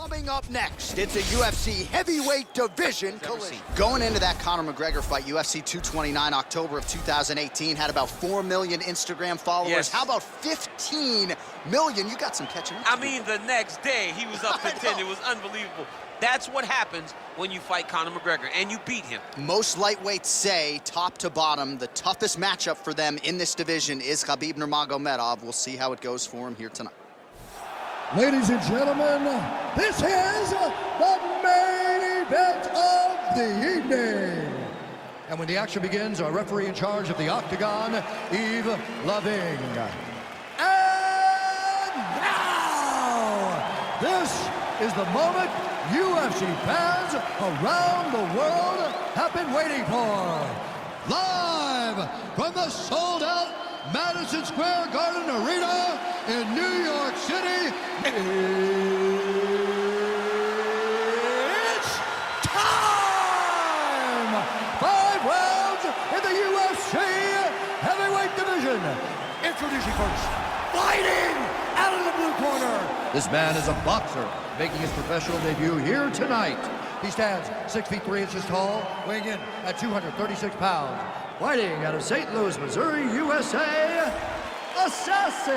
Coming up next, it's a UFC heavyweight division collision. Going into that Conor McGregor fight, UFC 229, October of 2018, had about 4 million Instagram followers. Yes. How about 15 million? You got some catching up to I do. mean, the next day, he was up to 10. It was unbelievable. That's what happens when you fight Conor McGregor, and you beat him. Most lightweights say, top to bottom, the toughest matchup for them in this division is Khabib Nurmagomedov. We'll see how it goes for him here tonight. Ladies and gentlemen, this is the main event of the evening. And when the action begins, our referee in charge of the Octagon, Yves Loving. And now, this is the moment UFC fans around the world have been waiting for. Live from the sold-out Madison Square Garden Arena in New York City, it's time! 5 rounds in the UFC heavyweight division. Introducing first, fighting out of the blue corner. This man is a boxer, making his professional debut here tonight. He stands 6 feet 3 inches tall, weighing in at 236 pounds. Fighting out of St. Louis, Missouri, USA, Assassin.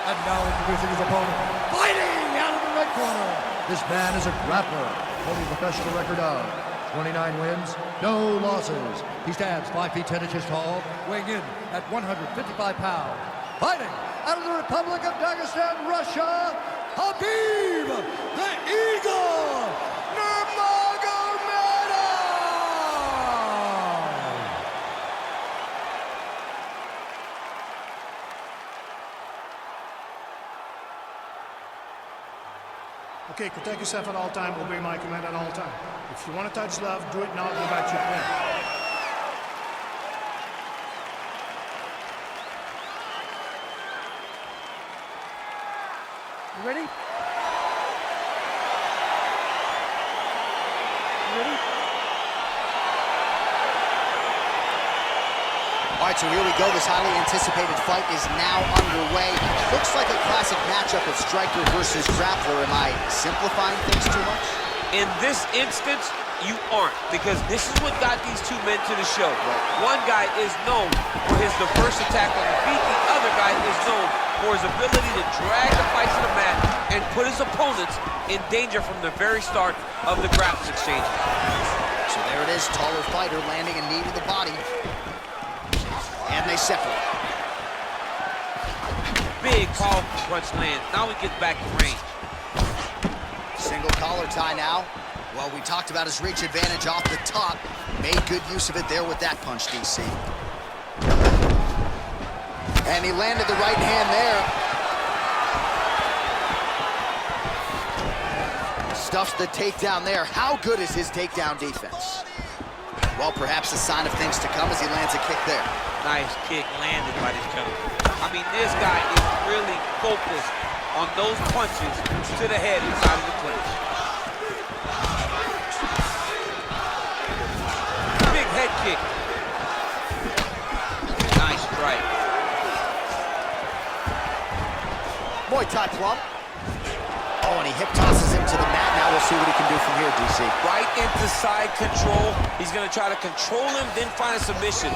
And now introducing his opponent, fighting out of the red corner. This man is a grappler, holding a professional record of 29 wins, no losses. He stands 5 feet 10 inches tall, weighing in at 155 pounds. Fighting out of the Republic of Dagestan, Russia, Khabib the Eagle Nurmagomedov! Okay, protect yourself at all time, obey my command at all time. If you want to touch love, do it now, go back to your plan. You ready? You ready? All right, so here we go. This highly anticipated fight is now underway. Looks like a classic matchup of striker versus grappler. Am I simplifying things too much? In this instance, you aren't, because this is what got these two men to the show. One guy is known for his diverse attack on the feet. The other guy is known for his ability to drag the fight to the mat and put his opponents in danger from the very start of the grappling exchange. So there it is, taller fighter landing a knee to the body. And they separate. Big powerful punch lands. Now he gets back in range. Single collar tie now. Well, we talked about his reach advantage off the top. Made good use of it there with that punch, DC. And he landed the right hand there. Stuffs the takedown there. How good is his takedown defense? Well, perhaps a sign of things to come as he lands a kick there. Nice kick landed by this gentleman. I mean, this guy is really focused on those punches to the head inside of the clinch. Big head kick. Nice strike. Muay Thai plump. Oh, and he hip tosses him to the mat. Now we'll see what he can do from here, DC. Right into side control. He's going to try to control him, then find a submission.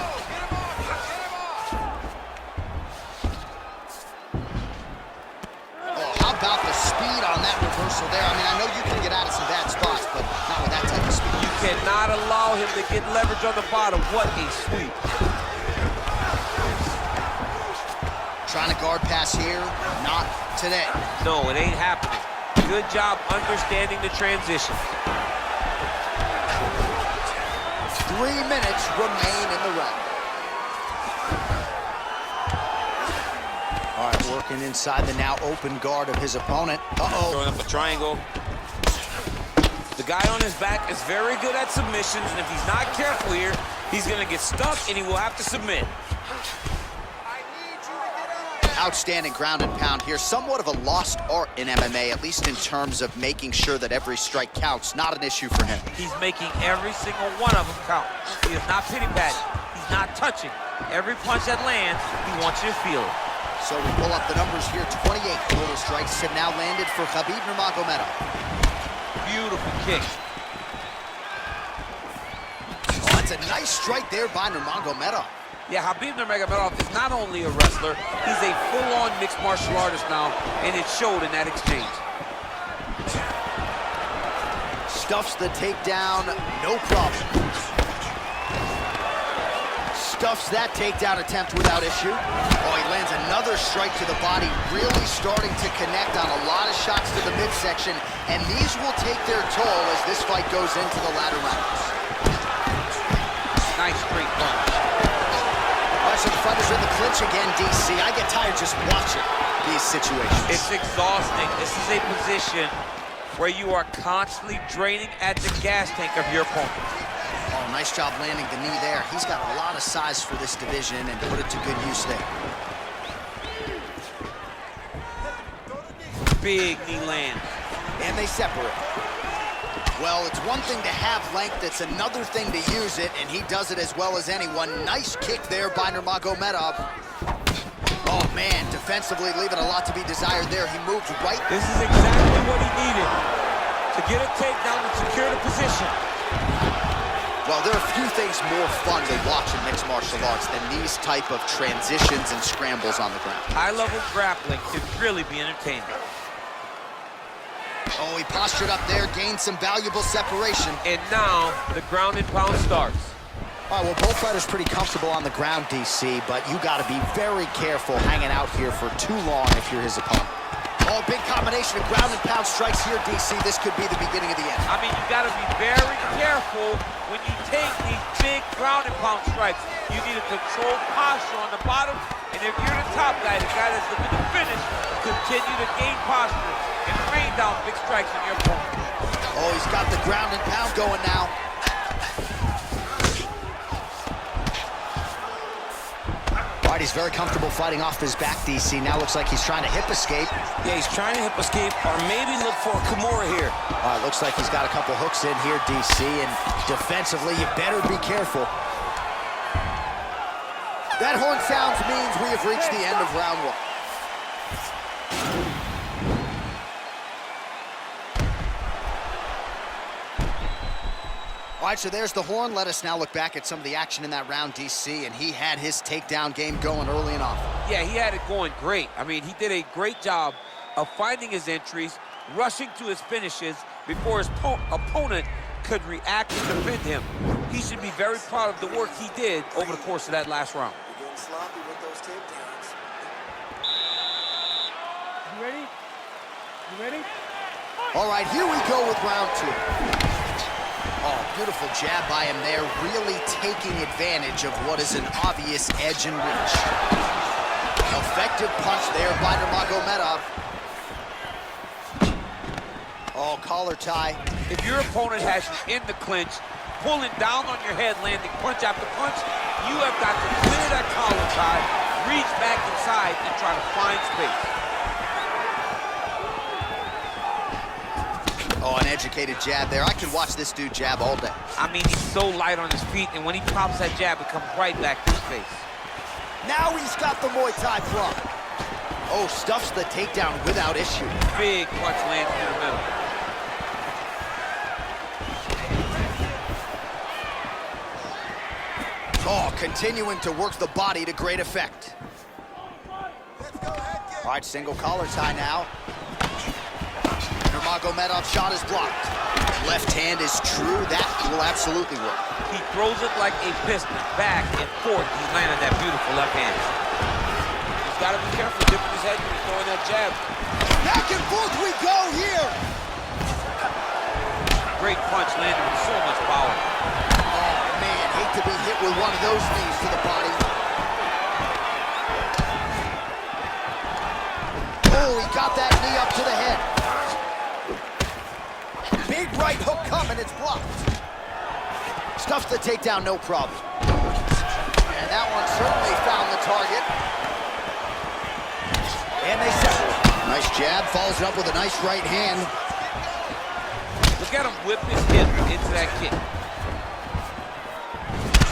Oh, how about the speed on that reversal there? I mean, I know you can get out of some bad spots, but not with that type of speed. You cannot allow him to get leverage on the bottom. What a sweep. Trying to guard pass here. Not today. No, it ain't happening. Good job understanding the transition. 3 minutes remain in the round. All right, working inside the now open guard of his opponent. Uh-oh. Throwing up a triangle. The guy on his back is very good at submissions, and if he's not careful here, he's going to get stuck, and he will have to submit. Outstanding ground and pound here. Somewhat of a lost art in MMA, at least in terms of making sure that every strike counts. Not an issue for him. He's making every single one of them count. He is not pity-patting. He's not touching. Every punch that lands, he wants you to feel it. So we pull up the numbers here. 28 total strikes have now landed for Khabib Nurmagomedov. Beautiful kick. Oh, that's a nice strike there by Nurmagomedov. Yeah, Khabib Nurmagomedov is not only a wrestler, he's a full-on mixed martial artist now, and it showed in that exchange. Stuffs the takedown, no problem. Stuffs that takedown attempt without issue. Oh, he lands another strike to the body, really starting to connect on a lot of shots to the midsection, and these will take their toll as this fight goes into the latter rounds. Nice straight punch. All right, so the fighters are in the clinch again, DC. I get tired just watching these situations. It's exhausting. This is a position where you are constantly draining at the gas tank of your opponent. Oh, nice job landing the knee there. He's got a lot of size for this division and put it to good use there. Big knee land. And they separate. Well, it's one thing to have length, it's another thing to use it, and he does it as well as anyone. Nice kick there by Nurmagomedov. Oh, man, defensively leaving a lot to be desired there. He moved right. This is exactly what he needed to get a takedown and secure the position. Well, there are few things more fun to watch in mixed martial arts than these type of transitions and scrambles on the ground. High-level grappling can really be entertaining. Oh, he postured up there, gained some valuable separation. And now, the ground and pound starts. All right, well, both fighters pretty comfortable on the ground, DC, but you got to be very careful hanging out here for too long if you're his opponent. Oh, big combination of ground and pound strikes here, DC. This could be the beginning of the end. I mean, you got to be very careful when you take these big ground and pound strikes. You need a controlled posture on the bottom, and if you're the top guy, the guy that's looking to finish, continue to gain posture and rain down big strikes on your opponent. Oh, he's got the ground and pound going now. All right, he's very comfortable fighting off his back, DC. Now looks like he's trying to hip escape. Yeah, he's trying to hip escape or maybe look for a Kimura here. All right, looks like he's got a couple hooks in here, DC, and defensively, you better be careful. That horn sounds means we have reached the end of round one. All right, so there's the horn. Let us now look back at some of the action in that round, DC, and he had his takedown game going early and often. Yeah, he had it going great. I mean, he did a great job of finding his entries, rushing to his finishes before his opponent could react and defend him. He should be very proud of the work he did over the course of that last round. Getting sloppy with those takedowns. You ready? You ready? All right, here we go with round two. Oh, beautiful jab by him there, really taking advantage of what is an obvious edge and reach. Effective punch there by Nurmagomedov. Oh, collar tie. If your opponent has you in the clinch, pulling down on your head, landing punch after punch, you have got to clear that collar tie, reach back inside, and try to find space. Oh, an educated jab there. I can watch this dude jab all day. I mean, he's so light on his feet, and when he pops that jab, it comes right back to his face. Now he's got the Muay Thai plug. Oh, stuffs the takedown without issue. Big punch lands in the middle. Oh, continuing to work the body to great effect. All right, single collar tie now. Nurmagomedov shot is blocked. Left hand is true. That will absolutely work. He throws it like a piston, back and forth. He's landing that beautiful left hand. He's got to be careful dipping his head when he's throwing that jab. Back and forth we go here. Great punch landed with so much power. Oh, man, hate to be hit with one of those knees to the body. Oh, he got that knee up to the head. Big right hook coming, it's blocked. Stuffs the takedown, no problem. And that one certainly found the target. And they separate. Nice jab, follows it up with a nice right hand. Look at him whip his hip into that kick.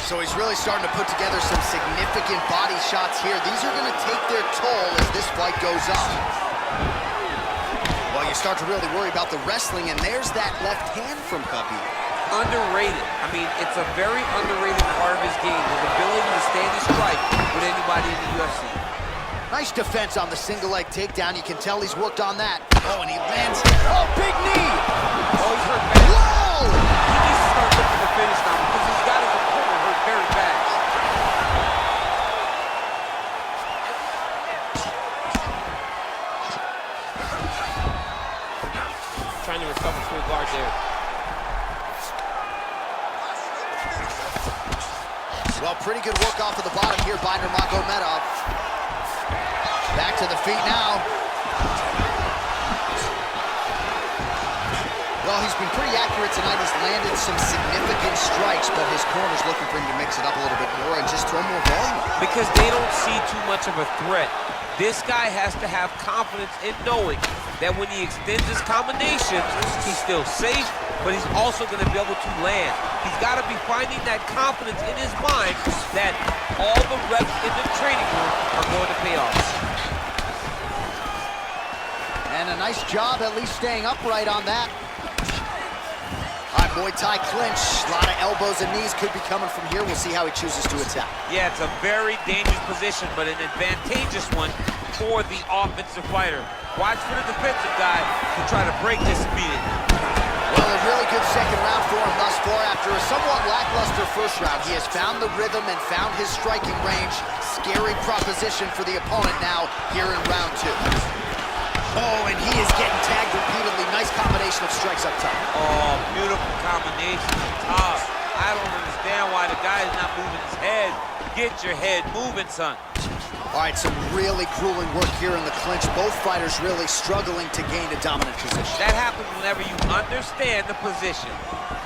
So he's really starting to put together some significant body shots here. These are going to take their toll as this fight goes on. you start to really worry about the wrestling, and there's that left hand from Khabib. Underrated. I mean, it's a very underrated part of his game, his ability to stand and strike with anybody in the UFC. Nice defense on the single leg takedown. You can tell he's worked on that. Oh, and he lands. Oh, big knee. Oh, he's hurt bad. Whoa! He needs to start looking to finish now because he's got his opponent hurt very bad. Trying to recover full guard there. Well, pretty good work off of the bottom here by Nurmagomedov. Back to the feet now. Well, he's been pretty accurate tonight. He's landed some significant strikes, but his corner's looking for him to mix it up a little bit more and just throw more volume. Because they don't see too much of a threat. This guy has to have confidence in knowing that when he extends his combinations, he's still safe, but he's also going to be able to land. He's got to be finding that confidence in his mind that all the reps in the training room are going to pay off. And a nice job at least staying upright on that. All right, Muay Thai clinch. A lot of elbows and knees could be coming from here. We'll see how he chooses to attack. Yeah, it's a very dangerous position, but an advantageous one for the offensive fighter. Watch for the defensive guy to try to break this immediately. Well, a really good second round for him thus far. After a somewhat lackluster first round, he has found the rhythm and found his striking range. Scary proposition for the opponent now here in round two. Oh, and he is getting tagged repeatedly. Nice combination of strikes up top. Oh, beautiful combination up top. I don't understand why the guy is not moving his head. Get your head moving, son. All right, some really grueling work here in the clinch. Both fighters really struggling to gain a dominant position. That happens whenever you understand the position.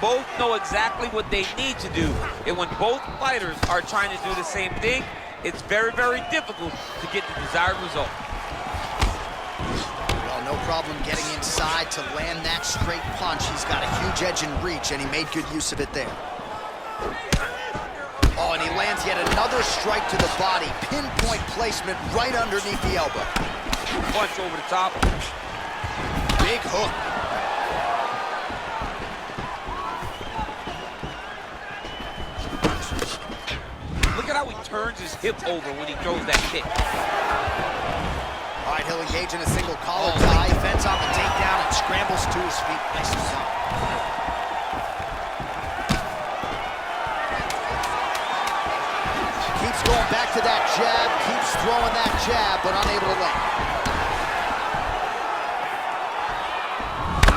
Both know exactly what they need to do. And when both fighters are trying to do the same thing, it's very, very difficult to get the desired result. Well, no problem getting inside to land that straight punch. He's got a huge edge in reach, and he made good use of it there. Oh, and he lands yet another strike to the body. Pinpoint placement right underneath the elbow. Punch over the top. Big hook. Look at how he turns his hip over when he throws that kick. All right, he'll engage in a single collar tie. Fends on the takedown and scrambles to his feet. Nice shot. Keeps going back to that jab, keeps throwing that jab, but unable to land.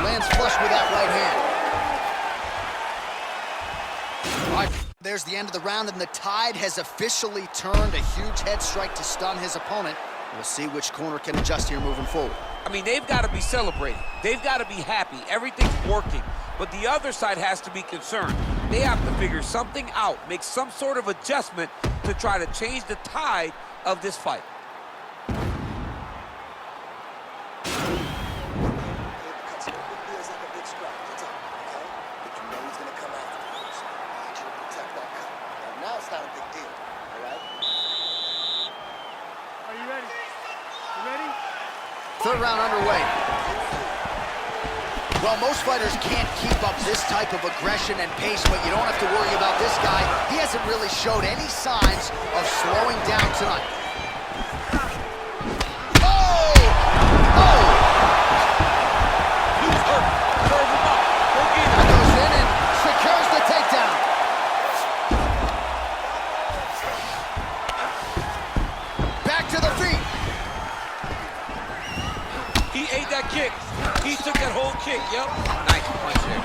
Lands flush with that right hand. All right, there's the end of the round, and the tide has officially turned. A huge head strike to stun his opponent. We'll see which corner can adjust here moving forward. I mean, they've got to be celebrating. They've got to be happy. Everything's working. But the other side has to be concerned. They have to figure something out, make some sort of adjustment to try to change the tide of this fight. Now it's not a big deal, all right? Are you ready? You ready? Third round underway. Well, most fighters can't keep up this type of aggression and pace, but you don't have to worry about this guy. He hasn't really showed any signs of slowing down tonight. Oh! Oh! He's hurt. Serve him up. Go get him. That goes in and secures the takedown. Back to the feet. He ate that kick. He took that whole kick, yep. Nice punch there.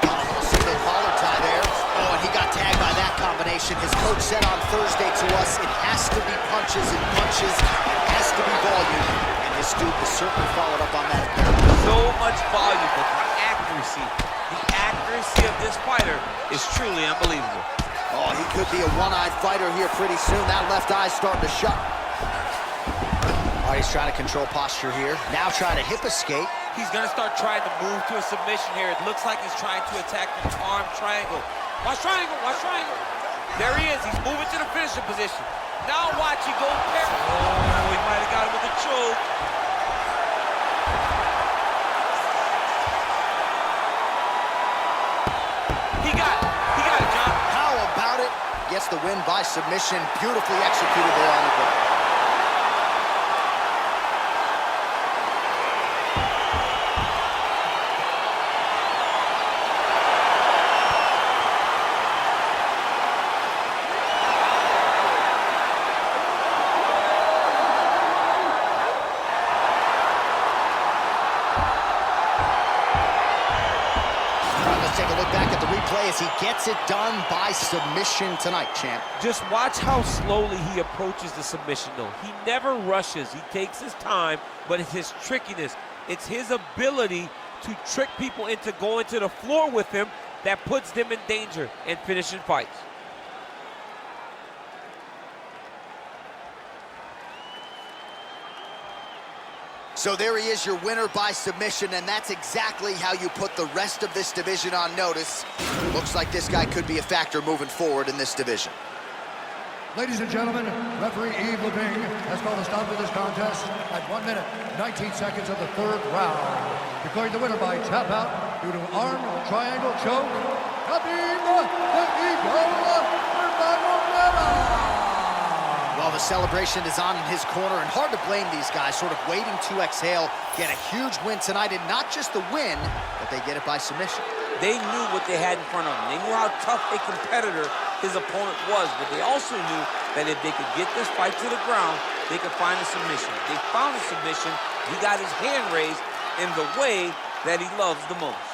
A little single collar tie there. Oh, and he got tagged by that combination. His coach said on Thursday to us, it has to be punches and punches. It has to be volume. And his student has certainly followed up on that. So much volume, but the accuracy of this fighter is truly unbelievable. Oh, he could be a one-eyed fighter here pretty soon. That left eye's starting to shut. All right, he's trying to control posture here. Now trying to hip escape. He's gonna start trying to move to a submission here. It looks like he's trying to attack the arm triangle. Watch triangle, watch triangle. There he is, he's moving to the finishing position. Now watch, he goes there. Oh, he might have got him with a choke. win by submission. Beautifully executed there on the ground. Take a look back at the replay as he gets it done by submission tonight, champ. Just watch how slowly he approaches the submission, though. He never rushes. He takes his time, but it's his trickiness. It's his ability to trick people into going to the floor with him that puts them in danger and finishing fights. So there he is, your winner by submission, and that's exactly how you put the rest of this division on notice. Looks like this guy could be a factor moving forward in this division. Ladies and gentlemen, referee Yves Levine has called a stop to this contest at 1 minute, 19 seconds of the third round. Declaring the winner by tap out due to arm triangle choke, Khabib the Eagle Nurmagomedov. Well, the celebration is on in his corner, and hard to blame these guys, sort of waiting to exhale, get a huge win tonight, and not just the win, but they get it by submission. They knew what they had in front of them. They knew how tough a competitor his opponent was, but they also knew that if they could get this fight to the ground, they could find a submission. They found a submission. He got his hand raised in the way that he loves the most.